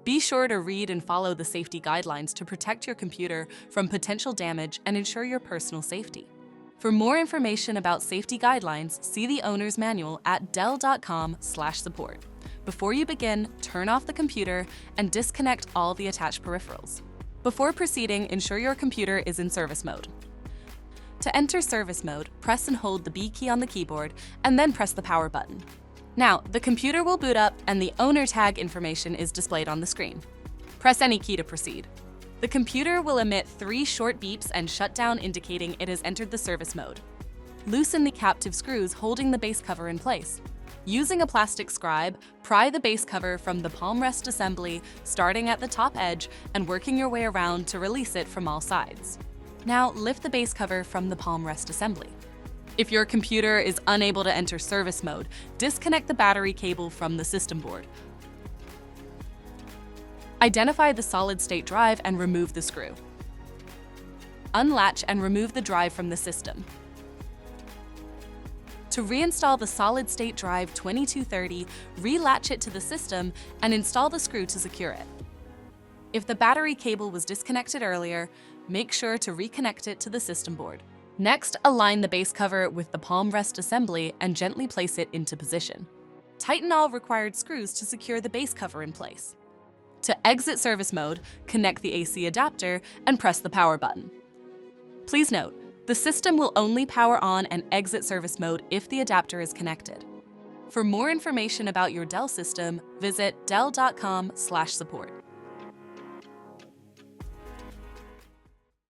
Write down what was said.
Be sure to read and follow the safety guidelines to protect your computer from potential damage and ensure your personal safety. For more information about safety guidelines, see the owner's manual at dell.com/support. Before you begin, turn off the computer and disconnect all the attached peripherals. Before proceeding, ensure your computer is in service mode. To enter service mode, press and hold the B key on the keyboard and then press the power button. Now, the computer will boot up and the owner tag information is displayed on the screen. Press any key to proceed. The computer will emit 3 short beeps and shut down, indicating it has entered the service mode. Loosen the captive screws holding the base cover in place. Using a plastic scribe, pry the base cover from the palm rest assembly, starting at the top edge and working your way around to release it from all sides. Now, lift the base cover from the palm rest assembly. If your computer is unable to enter service mode, disconnect the battery cable from the system board. Identify the solid-state drive and remove the screw. Unlatch and remove the drive from the system. To reinstall the solid-state drive 2230, relatch it to the system and install the screw to secure it. If the battery cable was disconnected earlier, make sure to reconnect it to the system board. Next, align the base cover with the palm rest assembly and gently place it into position. Tighten all required screws to secure the base cover in place. To exit service mode, connect the AC adapter and press the power button. Please note, the system will only power on and exit service mode if the adapter is connected. For more information about your Dell system, visit dell.com/support.